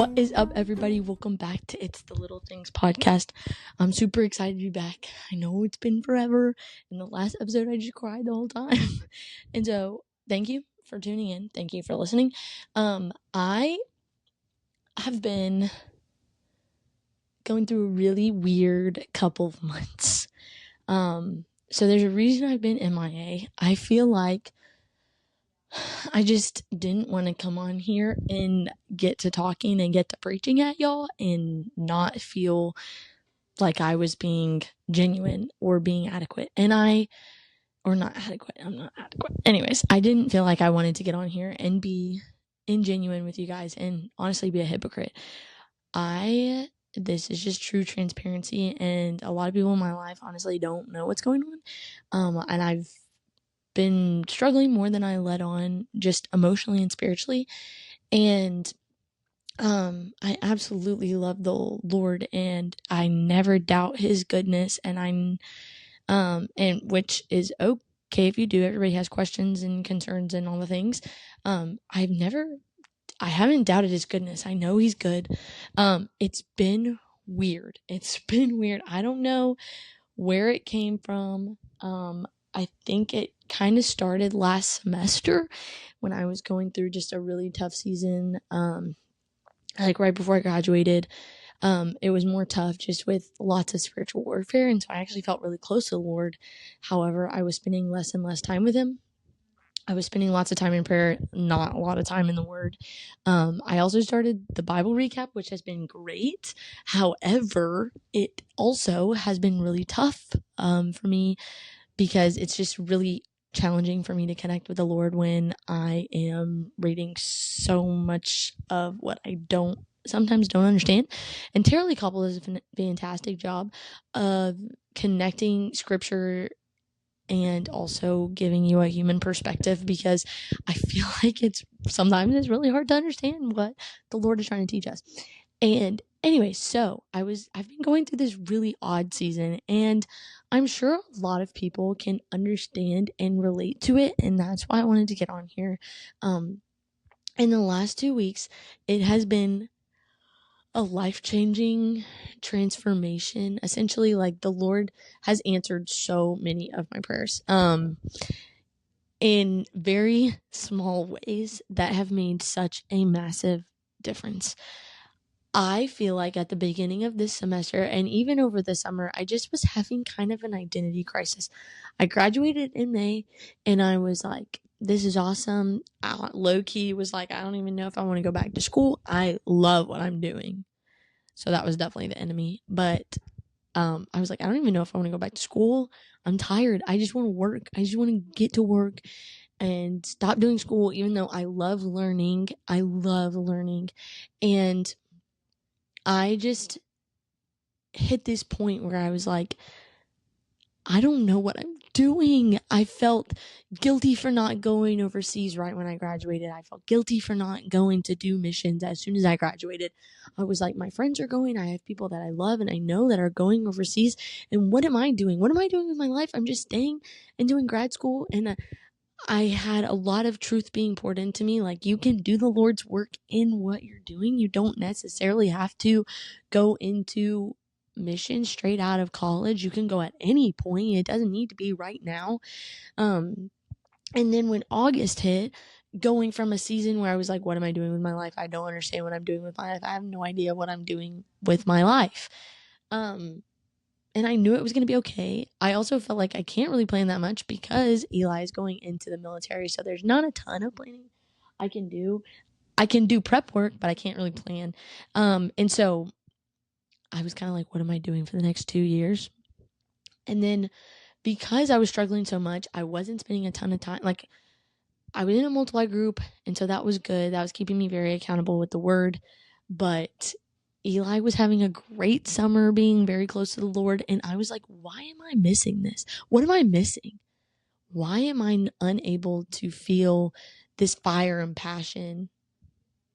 What is up, everybody? Welcome back to It's the Little Things podcast. I'm super excited to be back. I know it's been forever. In the last episode, I just cried the whole time. And so, thank you for tuning in. Thank you for listening. I have been going through a really weird couple of months. So there's a reason I've been MIA. I feel like I just didn't want to come on here and get to talking and get to preaching at y'all and not feel like I was being genuine or being adequate. I'm not adequate. Anyways, I didn't feel like I wanted to get on here and be ingenuine with you guys and honestly be a hypocrite. This is just true transparency, and a lot of people in my life honestly don't know what's going on. And I've been struggling more than I let on, just emotionally and spiritually. And I absolutely love the Lord, and I never doubt his goodness, and which is okay if you do. Everybody has questions and concerns and all the things. I haven't doubted his goodness. I know he's good. It's been weird. I don't know where it came from. I think it kind of started last semester when I was going through just a really tough season. Like right before I graduated, it was more tough just with lots of spiritual warfare. And so I actually felt really close to the Lord. However, I was spending less and less time with him. I was spending lots of time in prayer, not a lot of time in the Word. I also started the Bible recap, which has been great. However, it also has been really tough for me because it's just really challenging for me to connect with the Lord when I am reading so much of what I sometimes don't understand. And Tara Koppel does a fantastic job of connecting scripture and also giving you a human perspective, because I feel like sometimes it's really hard to understand what the Lord is trying to teach us. And anyway, so I've been going through this really odd season, and I'm sure a lot of people can understand and relate to it, and that's why I wanted to get on here. In the last 2 weeks, it has been a life-changing transformation. Essentially, like, the Lord has answered so many of my prayers in very small ways that have made such a massive difference. I feel like at the beginning of this semester and even over the summer, I just was having kind of an identity crisis. I graduated in May, and I was like, this is awesome. Low-key was like, I don't even know if I want to go back to school. I love what I'm doing. So that was definitely the enemy. But I was like, I don't even know if I want to go back to school. I'm tired. I just want to work. I just want to get to work and stop doing school, even though I love learning. And I just hit this point where I was like, I don't know what I'm doing. I felt guilty for not going overseas right when I graduated. I felt guilty for not going to do missions as soon as I graduated. I was like, my friends are going. I have people that I love and I know that are going overseas. And what am I doing? What am I doing with my life? I'm just staying and doing grad school. And I had a lot of truth being poured into me. Like, you can do the Lord's work in what you're doing. You don't necessarily have to go into mission straight out of college. You can go at any point. It doesn't need to be right now. And then when August hit, going from a season where I was like, what am I doing with my life? I don't understand what I'm doing with my life. I have no idea what I'm doing with my life. And I knew it was going to be okay. I also felt like I can't really plan that much because Eli is going into the military. So there's not a ton of planning I can do. I can do prep work, but I can't really plan. And so I was kind of like, what am I doing for the next 2 years? And then because I was struggling so much, I wasn't spending a ton of time. Like, I was in a multiply group, and so that was good. That was keeping me very accountable with the word. But Eli was having a great summer, being very close to the Lord, and I was like, why am I missing this? What am I missing? Why am I unable to feel this fire and passion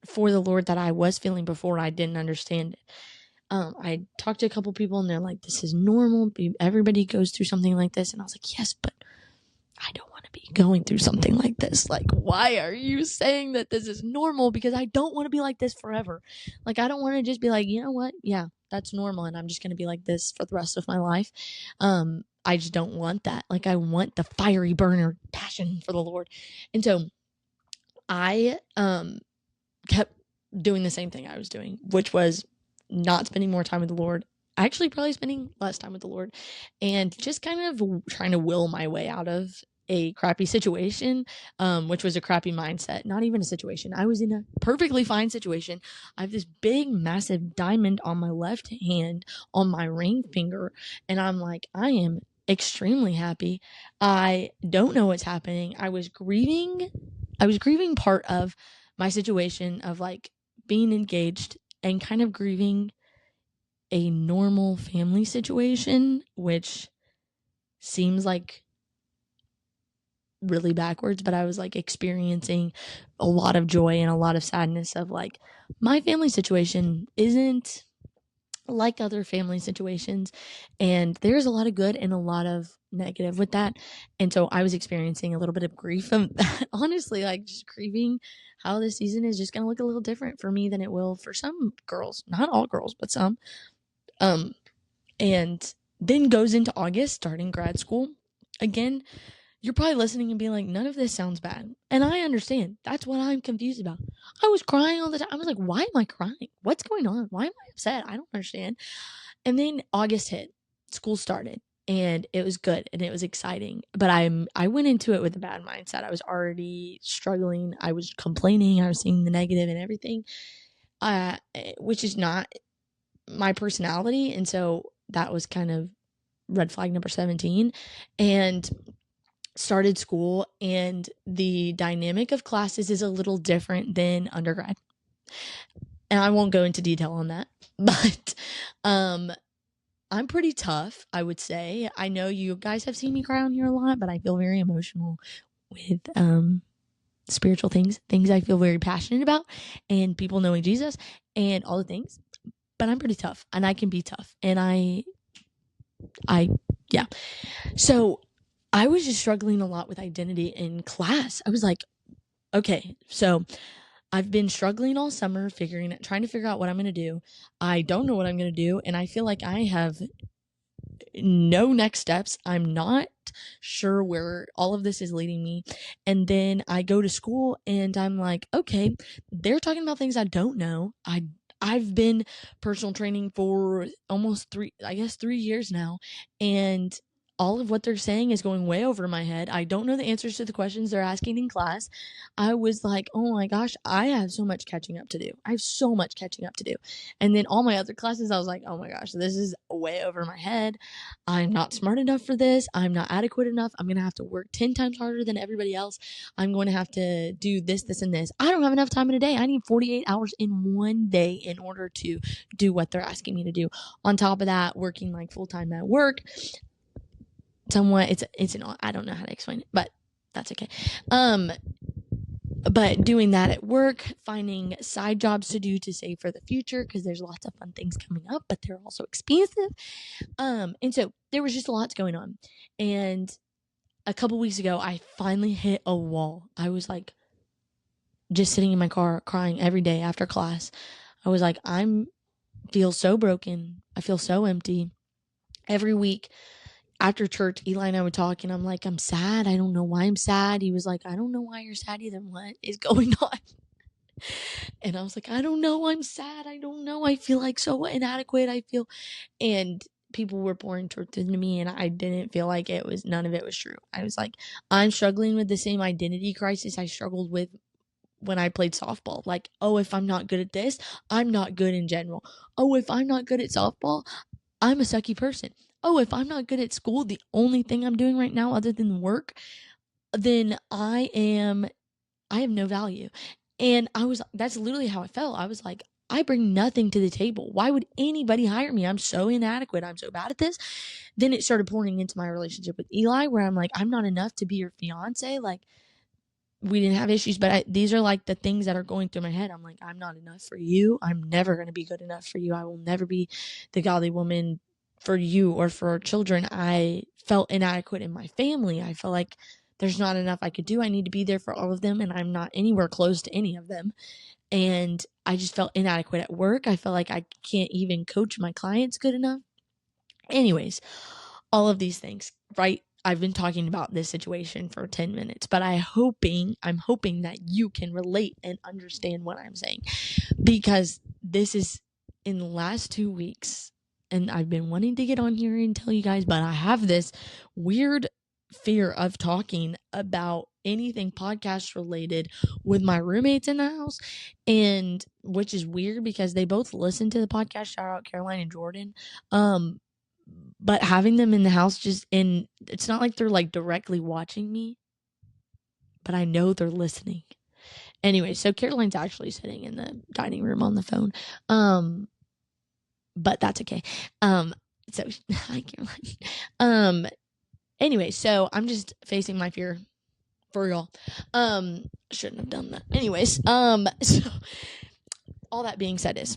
for the Lord that I was feeling before I didn't understand it? I talked to a couple people, and they're like, this is normal. Everybody goes through something like this. And I was like, yes, but I don't want to be going through something like this. Like, why are you saying that this is normal? Because I don't want to be like this forever. Like, I don't want to just be like, you know what? Yeah, that's normal. And I'm just going to be like this for the rest of my life. I just don't want that. Like, I want the fiery burner passion for the Lord. And so I, kept doing the same thing I was doing, which was not spending more time with the Lord. Actually, probably spending less time with the Lord, and just kind of trying to will my way out of a crappy situation, which was a crappy mindset. Not even a situation. I was in a perfectly fine situation. I have this big, massive diamond on my left hand on my ring finger, and I'm like, I am extremely happy. I don't know what's happening. I was grieving part of my situation of like being engaged and kind of grieving a normal family situation, which seems like really backwards, but I was like experiencing a lot of joy and a lot of sadness of like my family situation isn't like other family situations, and there's a lot of good and a lot of negative with that. And so I was experiencing a little bit of grief from that, honestly, like just grieving how this season is just going to look a little different for me than it will for some girls, not all girls, but some. And then goes into August, starting grad school again. You're probably listening and being like, none of this sounds bad. And I understand. That's what I'm confused about. I was crying all the time. I was like, why am I crying? What's going on? Why am I upset? I don't understand. And then August hit, school started, and it was good and it was exciting. But I went into it with a bad mindset. I was already struggling. I was complaining. I was seeing the negative and everything, which is not my personality. And so that was kind of red flag number 17. And started school, and the dynamic of classes is a little different than undergrad. And I won't go into detail on that, but I'm pretty tough, I would say. I know you guys have seen me cry on here a lot, but I feel very emotional with spiritual things I feel very passionate about, and people knowing Jesus and all the things. But I'm pretty tough, and I can be tough, and yeah. So I was just struggling a lot with identity in class. I was like, okay, so I've been struggling all summer, trying to figure out what I'm going to do. I don't know what I'm going to do, and I feel like I have no next steps. I'm not sure where all of this is leading me. And then I go to school and I'm like, okay, they're talking about things I don't know. I've been personal training for almost 3 years now, and all of what they're saying is going way over my head. I don't know the answers to the questions they're asking in class. I was like, oh my gosh, I have so much catching up to do. I have so much catching up to do. And then all my other classes, I was like, oh my gosh, this is way over my head. I'm not smart enough for this. I'm not adequate enough. I'm going to have to work 10 times harder than everybody else. I'm going to have to do this, this, and this. I don't have enough time in a day. I need 48 hours in one day in order to do what they're asking me to do. On top of that, working like full time at work. Somewhat, I don't know how to explain it, but that's okay. But doing that at work, finding side jobs to do to save for the future, because there's lots of fun things coming up, but they're also expensive. And so there was just lots going on. And a couple weeks ago, I finally hit a wall. I was like just sitting in my car crying every day after class. I was like, feel so broken. I feel so empty. Every week after church, Eli and I would talk, and I'm like, I'm sad. I don't know why I'm sad. He was like, I don't know why you're sad either. What is going on? And I was like, I don't know. I'm sad. I don't know. I feel like so inadequate. And people were pouring truth into me, and I didn't feel like none of it was true. I was like, I'm struggling with the same identity crisis I struggled with when I played softball. Like, oh, if I'm not good at this, I'm not good in general. Oh, if I'm not good at softball, I'm a sucky person. Oh, if I'm not good at school, the only thing I'm doing right now other than work, then I have no value. And that's literally how I felt. I was like, I bring nothing to the table. Why would anybody hire me? I'm so inadequate. I'm so bad at this. Then it started pouring into my relationship with Eli, where I'm like, I'm not enough to be your fiance. Like, we didn't have issues, but these are like the things that are going through my head. I'm like, I'm not enough for you. I'm never going to be good enough for you. I will never be the godly woman for you or for our children. I felt inadequate in my family. I felt like there's not enough I could do. I need to be there for all of them, and I'm not anywhere close to any of them. And I just felt inadequate at work. I felt like I can't even coach my clients good enough. Anyways, all of these things, right? I've been talking about this situation for 10 minutes, but I'm hoping that you can relate and understand what I'm saying, because this is in the last 2 weeks, and I've been wanting to get on here and tell you guys, but I have this weird fear of talking about anything podcast related with my roommates in the house, and which is weird because they both listen to the podcast. Shout out Caroline and Jordan. But having them in the house, it's not like they're like directly watching me, but I know they're listening. Anyway, so Caroline's actually sitting in the dining room on the phone. But that's okay. So hi Caroline. Anyway, so I'm just facing my fear for y'all. Shouldn't have done that. Anyways, so all that being said is,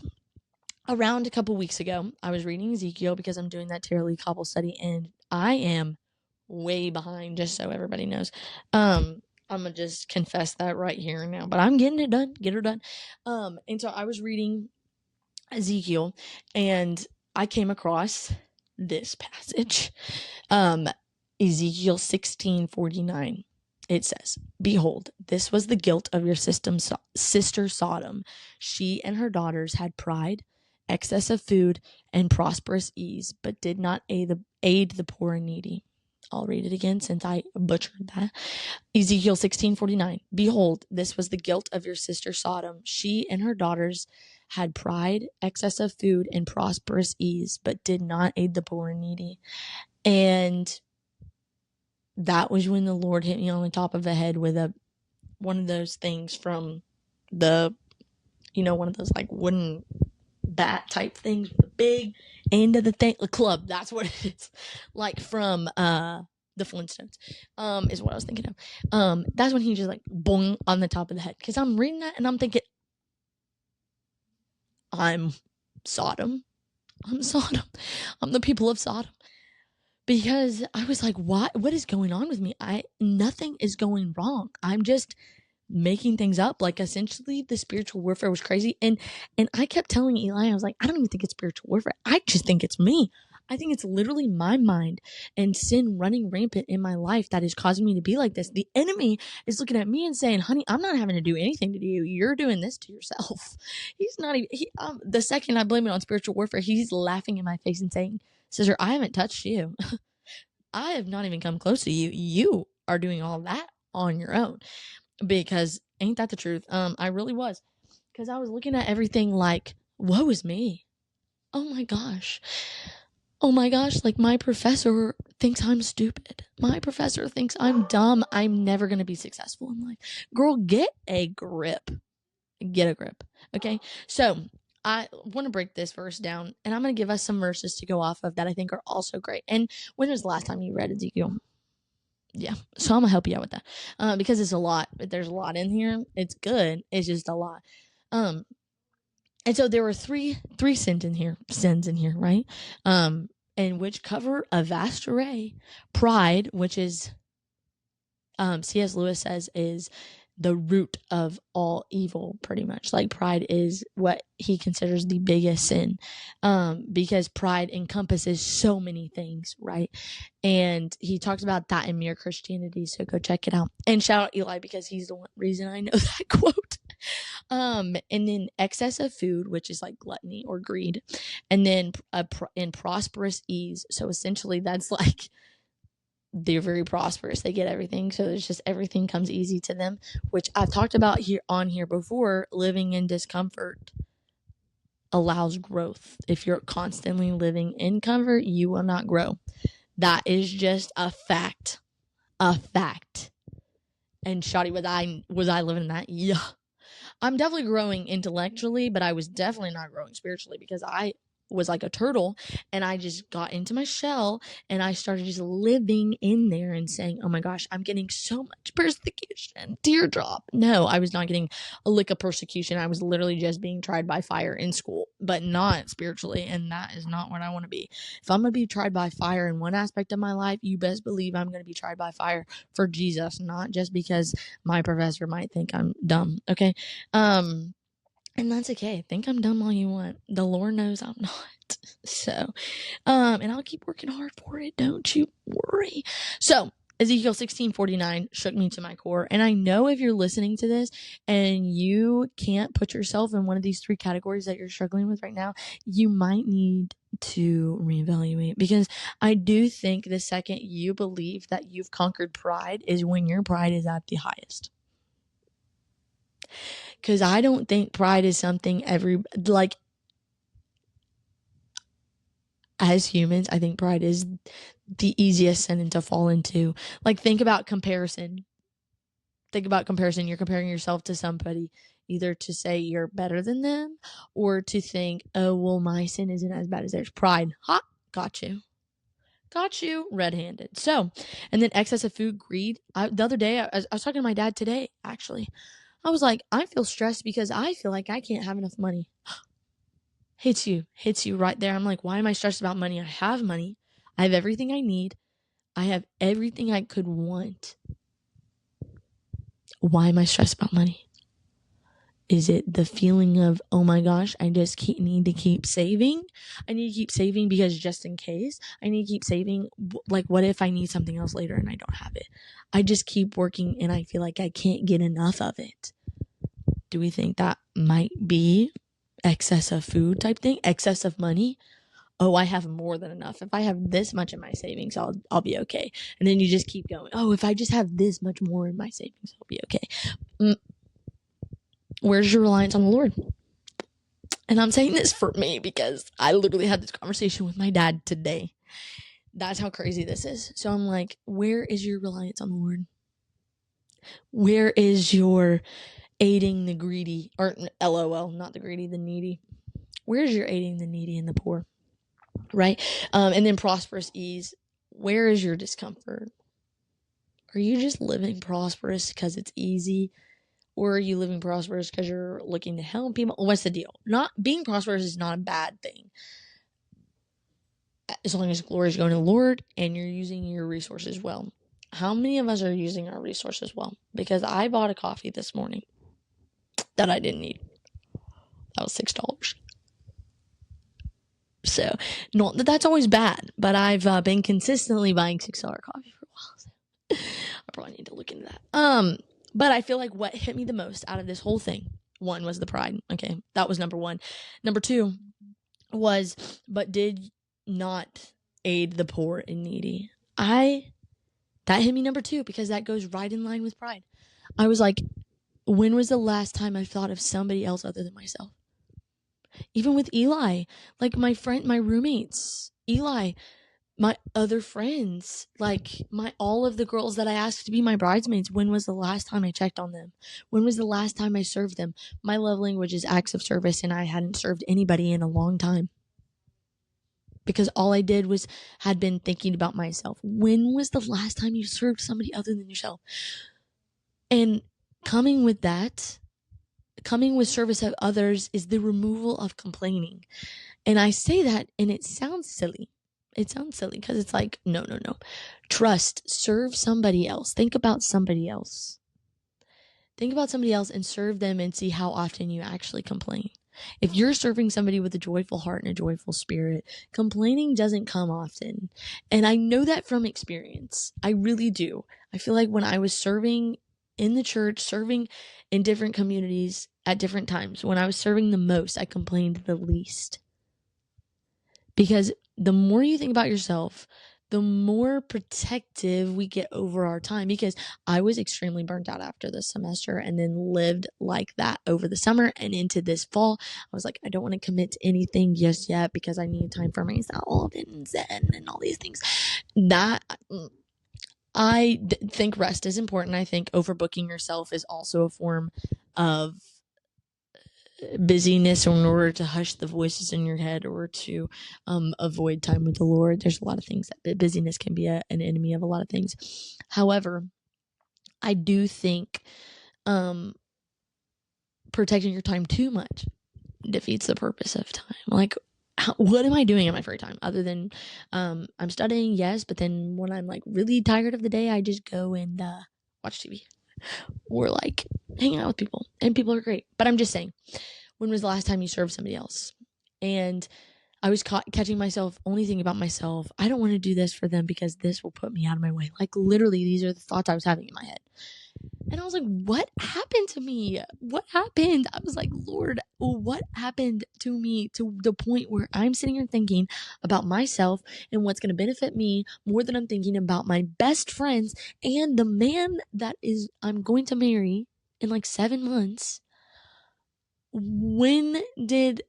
around a couple weeks ago, I was reading Ezekiel because I'm doing that Tara Lee Cobble study, and I am way behind, just so everybody knows. I'm gonna just confess that right here and now, but I'm getting it done. Get her done. And so I was reading Ezekiel, and I came across this passage. Ezekiel 16:49. It says, "Behold, this was the guilt of your sister Sodom. She and her daughters had pride, excess of food, and prosperous ease, but did not aid the poor and needy." I'll read it again since I butchered that. Ezekiel 16:49. "Behold, this was the guilt of your sister Sodom. She and her daughters had pride, excess of food, and prosperous ease, but did not aid the poor and needy." And that was when the Lord hit me on the top of the head with one of those things from one of those like wooden bat type things with the big end of the thing, the club. That's what it is, like from the Flintstones. Is what I was thinking of. That's when he just like boing on the top of the head, because I'm reading that and I'm thinking, I'm Sodom. I'm the people of Sodom. Because I was like, what is going on with me? Nothing is going wrong. I'm just making things up. Like, essentially the spiritual warfare was crazy. And I kept telling Eli, I was like, I don't even think it's spiritual warfare. I just think it's me. I think it's literally my mind and sin running rampant in my life that is causing me to be like this. The enemy is looking at me and saying, honey, I'm not having to do anything to you. You're doing this to yourself. He's not even, the second I blame it on spiritual warfare, he's laughing in my face and saying, sister, I haven't touched you. I have not even come close to you. You are doing all that on your own. Because ain't that the truth? I really was. Because I was looking at everything like, woe is me. Oh my gosh. Like, my professor thinks I'm stupid. My professor thinks I'm dumb. I'm never going to be successful in life. Girl, get a grip. Get a grip. Okay? So, I want to break this verse down, and I'm going to give us some verses to go off of that I think are also great. And when was the last time you read Ezekiel? Yeah, so I'm gonna help you out with that, because it's a lot. There's a lot in here. It's good. It's just a lot. And so there were three sins in here, right? And which cover a vast array. Pride, which is, C.S. Lewis says, is the root of all evil, pretty much. Like, pride is what he considers the biggest sin, because pride encompasses so many things, right? And he talks about that in Mere Christianity, so go check it out. And shout out Eli, because he's the one reason I know that quote. And then excess of food, which is like gluttony or greed, and then in prosperous ease. So essentially that's like, they're very prosperous. They get everything. So there's just, everything comes easy to them, which I've talked about here before. Living in discomfort allows growth. If you're constantly living in comfort, you will not grow. That is just a fact. And shoddy, was I living in that? Yeah. I'm definitely growing intellectually, but I was definitely not growing spiritually, because I was like a turtle, and I just got into my shell and I started just living in there and saying, oh my gosh, I'm getting so much persecution, teardrop. No, I was not getting a lick of persecution. I was literally just being tried by fire in school, but not spiritually, and that is not what I want to be. If I'm going to be tried by fire in one aspect of my life, you best believe I'm going to be tried by fire for Jesus, not just because my professor might think I'm dumb, okay? And that's okay. Think I'm dumb all you want. The Lord knows I'm not. So, and I'll keep working hard for it. Don't you worry. So, Ezekiel 16:49 shook me to my core. And I know if you're listening to this and you can't put yourself in one of these three categories that you're struggling with right now, you might need to reevaluate, because I do think the second you believe that you've conquered pride is when your pride is at the highest. Because I don't think pride is something as humans, I think pride is the easiest sin to fall into. Like, think about comparison. You're comparing yourself to somebody, either to say you're better than them or to think, oh, well, my sin isn't as bad as theirs. Pride. Ha! Got you red-handed. So, and then excess of food, greed. The other day, I was talking to my dad today, actually. I was like, I feel stressed because I feel like I can't have enough money. Hits you right there. I'm like, why am I stressed about money? I have money. I have everything I need. I have everything I could want. Why am I stressed about money? Is it the feeling of, oh my gosh, I just need to keep saving? I need to keep saving because just in case. I need to keep saving. Like, what if I need something else later and I don't have it? I just keep working and I feel like I can't get enough of it. Do we think that might be excess of food type thing? Excess of money? Oh, I have more than enough. If I have this much in my savings, I'll be okay. And then you just keep going. Oh, if I just have this much more in my savings, I'll be okay. Where's your reliance on the Lord? And I'm saying this for me because I literally had this conversation with my dad today. That's how crazy this is. So I'm like, where is your reliance on the Lord? Where is your aiding the greedy, or LOL, not the greedy, the needy? Where's your aiding the needy and the poor? Right? And then prosperous ease. Where is your discomfort? Are you just living prosperous because it's easy? Or are you living prosperous because you're looking to help people? What's the deal? Not being prosperous is not a bad thing, as long as glory is going to the Lord and you're using your resources well. How many of us are using our resources well? Because I bought a coffee this morning that I didn't need. That was $6. So, not that that's always bad, but I've been consistently buying $6 coffee for a while. So I probably need to look into that. But I feel like what hit me the most out of this whole thing, one was the pride. Okay, that was number one. Number two was, but did not aid the poor and needy. That hit me number two, because that goes right in line with pride. I was like, when was the last time I thought of somebody else other than myself? Even with Eli, like my roommates, Eli, my other friends, like all of the girls that I asked to be my bridesmaids, when was the last time I checked on them? When was the last time I served them? My love language is acts of service, and I hadn't served anybody in a long time, because all I did had been thinking about myself. When was the last time you served somebody other than yourself? And coming with service of others is the removal of complaining. And I say that, and it sounds silly. It sounds silly because it's like, no. Trust, serve somebody else. Think about somebody else. Think about somebody else and serve them, and see how often you actually complain. If you're serving somebody with a joyful heart and a joyful spirit, complaining doesn't come often. And I know that from experience. I really do. I feel like when I was serving in the church, serving in different communities at different times, when I was serving the most, I complained the least. Because the more you think about yourself, the more protective we get over our time. Because I was extremely burnt out after this semester, and then lived like that over the summer and into this fall. I was like, I don't want to commit to anything just yet because I need time for myself and Zen and all these things. That I think rest is important. I think overbooking yourself is also a form of busyness or in order to hush the voices in your head or to avoid time with the Lord. There's a lot of things that busyness can be an enemy of a lot of things. However, I do think protecting your time too much defeats the purpose of time. Like, what am I doing in my free time other than I'm studying? Yes, but then when I'm like really tired of the day, I just go and watch TV or like hang out with people, and people are great. But I'm just saying, when was the last time you served somebody else? And I was catching myself only thinking about myself. I don't want to do this for them because this will put me out of my way. Like, literally, these are the thoughts I was having in my head. And I was like, what happened to me? What happened? I was like, Lord, what happened to me to the point where I'm sitting here thinking about myself and what's going to benefit me more than I'm thinking about my best friends and the man that I'm going to marry in like 7 months. When did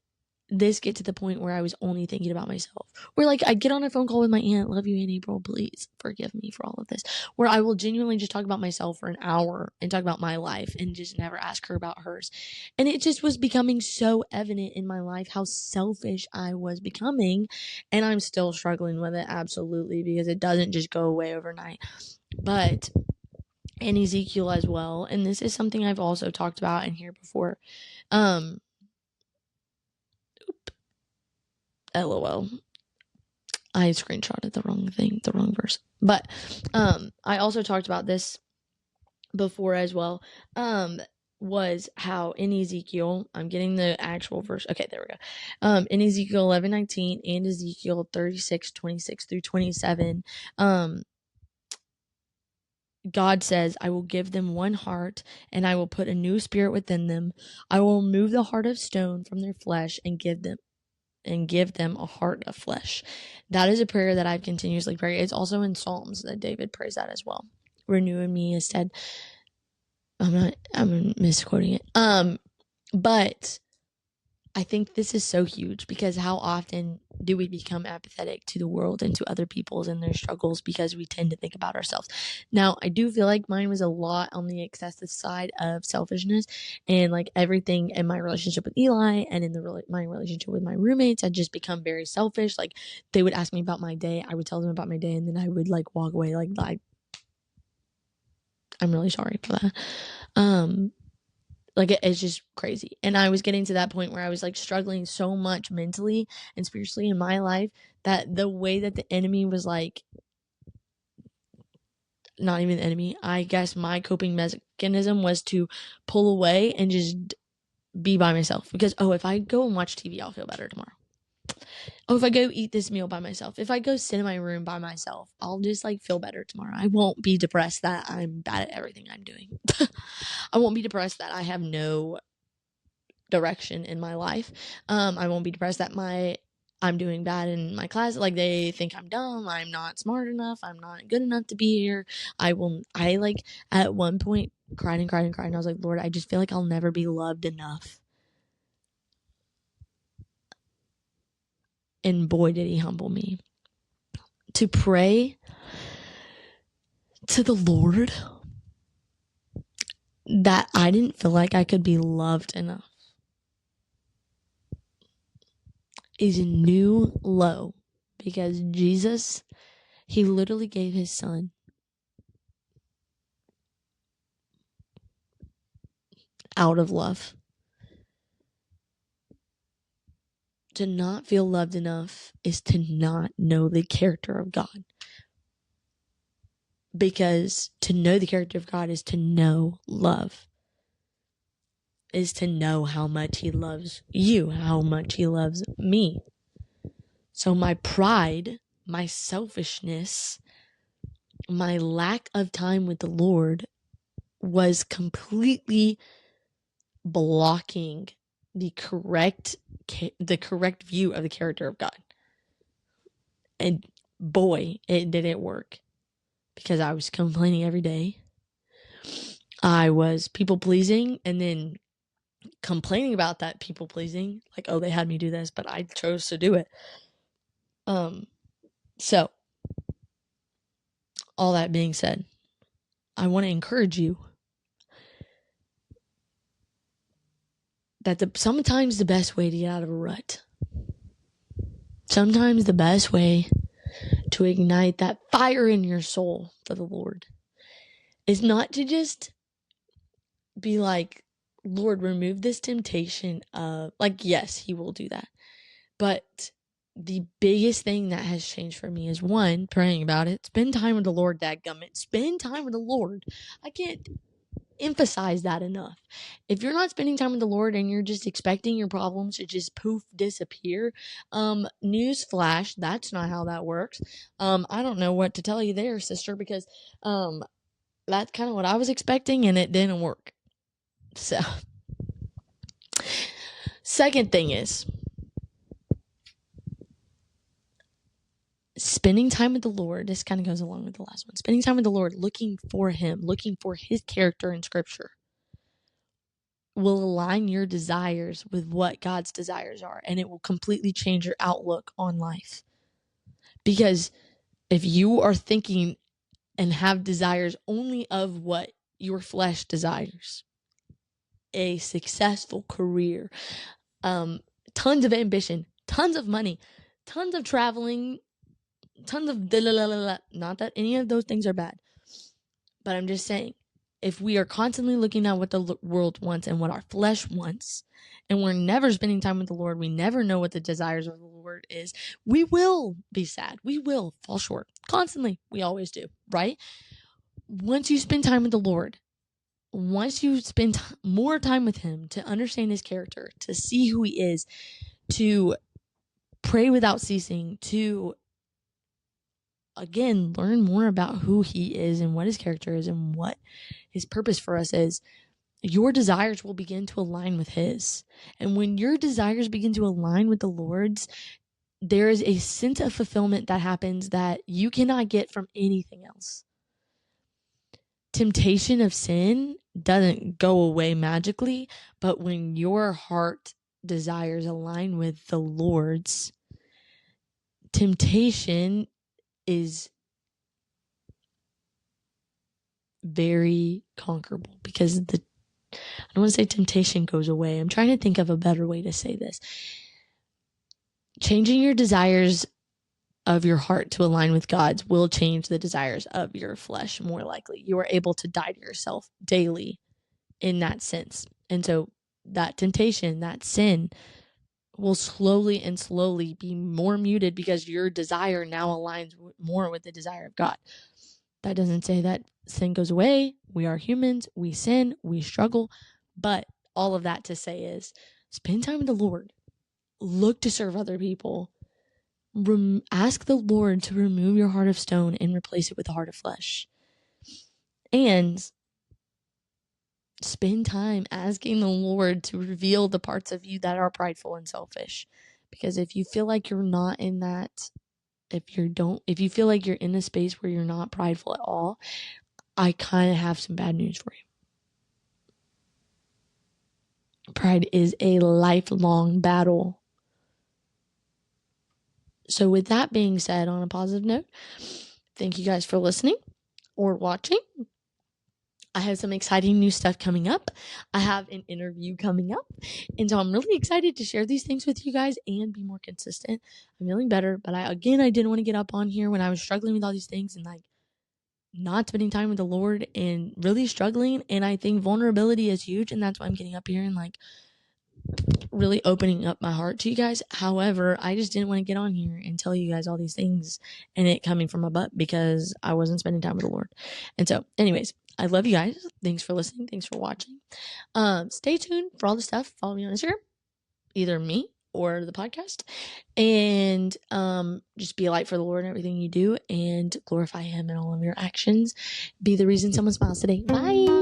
this get to the point where I was only thinking about myself? Where like I get on a phone call with my aunt, love you, Aunt April, please forgive me for all of this, where I will genuinely just talk about myself for an hour and talk about my life and just never ask her about hers. And it just was becoming so evident in my life how selfish I was becoming. And I'm still struggling with it, absolutely, because it doesn't just go away overnight. But in Ezekiel as well, and this is something I've also talked about in here before, LOL. I screenshotted the wrong thing, the wrong verse. But I also talked about this before as well. Was how in Ezekiel, I'm getting the actual verse. Okay, there we go. In Ezekiel 11:19 and Ezekiel 36:26 through 27, God says, I will give them one heart, and I will put a new spirit within them. I will remove the heart of stone from their flesh and give them a heart of flesh. That is a prayer that I've continuously prayed. It's also in Psalms that David prays that as well. Renew in me instead. I'm misquoting it. But I think this is so huge because how often do we become apathetic to the world and to other people's and their struggles because we tend to think about ourselves? Now, I do feel like mine was a lot on the excessive side of selfishness, and like everything in my relationship with Eli and in my relationship with my roommates had just become very selfish. Like, they would ask me about my day, I would tell them about my day, and then I would like walk away like I'm really sorry for that. Like, it's just crazy. And I was getting to that point where I was like struggling so much mentally and spiritually in my life that the way that the enemy was like, not even the enemy, I guess my coping mechanism was to pull away and just be by myself. Because, if I go and watch TV, I'll feel better tomorrow. If I go eat this meal by myself, if I go sit in my room by myself, I'll just like feel better tomorrow. I won't be depressed that I'm bad at everything I'm doing. I won't be depressed that I have no direction in my life. I won't be depressed that I'm doing bad in my class. Like, they think I'm dumb. I'm not smart enough. I'm not good enough to be here. I like at one point cried and cried and cried. And I was like, Lord, I just feel like I'll never be loved enough. And boy, did he humble me to pray to the Lord that I didn't feel like I could be loved enough is new low, because Jesus, he literally gave his son out of love. To not feel loved enough is to not know the character of God. Because to know the character of God is to know love. Is to know how much he loves you, how much he loves me. So my pride, my selfishness, my lack of time with the Lord was completely blocking the correct view of the character of God. And boy, it didn't work, because I was complaining every day. I was people pleasing and then complaining about that people pleasing, like, they had me do this, but I chose to do it. So all that being said, I want to encourage you that sometimes the best way to get out of a rut, sometimes the best way to ignite that fire in your soul for the Lord is not to just be like, Lord, remove this temptation of, like, yes, he will do that. But the biggest thing that has changed for me is, one, praying about it. Spend time with the Lord, dadgummit. Spend time with the Lord. I can't emphasize that enough. If you're not spending time with the Lord and you're just expecting your problems to just poof disappear, news flash, that's not how that works. I don't know what to tell you there, sister, because that's kind of what I was expecting and it didn't work. So, second thing is spending time with the Lord. This kind of goes along with the last one. Spending time with the Lord, looking for him, looking for his character in scripture, will align your desires with what God's desires are, and it will completely change your outlook on life. Because if you are thinking and have desires only of what your flesh desires, a successful career, tons of ambition, tons of money, tons of traveling, tons of not that any of those things are bad, but I'm just saying, if we are constantly looking at what the world wants and what our flesh wants, and we're never spending time with the Lord, we never know what the desires of the Lord is, we will be sad. We will fall short constantly. We always do, right? Once you spend time with the Lord, once you spend more time with him to understand his character, to see who he is, to pray without ceasing, to again learn more about who he is and what his character is and what his purpose for us is, your desires will begin to align with his. And when your desires begin to align with the Lord's, there is a sense of fulfillment that happens that you cannot get from anything else. Temptation of sin doesn't go away magically, but when your heart desires align with the Lord's, temptation is very conquerable, because I don't want to say temptation goes away. I'm trying to think of a better way to say this. Changing your desires of your heart to align with God's will change the desires of your flesh more likely. You are able to die to yourself daily in that sense. And so that temptation, that sin, will slowly and slowly be more muted because your desire now aligns more with the desire of God. That doesn't say that sin goes away. We are humans. We sin. We struggle. But all of that to say is, spend time with the Lord. Look to serve other people. Ask the Lord to remove your heart of stone and replace it with a heart of flesh. And spend time asking the Lord to reveal the parts of you that are prideful and selfish. Because if you feel like you're not in that, if you feel like you're in a space where you're not prideful at all, I kind of have some bad news for you. Pride is a lifelong battle. So with that being said, on a positive note, thank you guys for listening or watching. I have some exciting new stuff coming up. I have an interview coming up. And so I'm really excited to share these things with you guys and be more consistent. I'm feeling better, but I didn't want to get up on here when I was struggling with all these things and like not spending time with the Lord and really struggling. And I think vulnerability is huge. And that's why I'm getting up here and like really opening up my heart to you guys. However, I just didn't want to get on here and tell you guys all these things and it coming from my butt because I wasn't spending time with the Lord. And so anyways, I love you guys. Thanks for listening. Thanks for watching. Stay tuned for all the stuff. Follow me on Instagram, either me or the podcast, and just be a light for the Lord in everything you do and glorify him in all of your actions. Be the reason someone smiles today. Bye.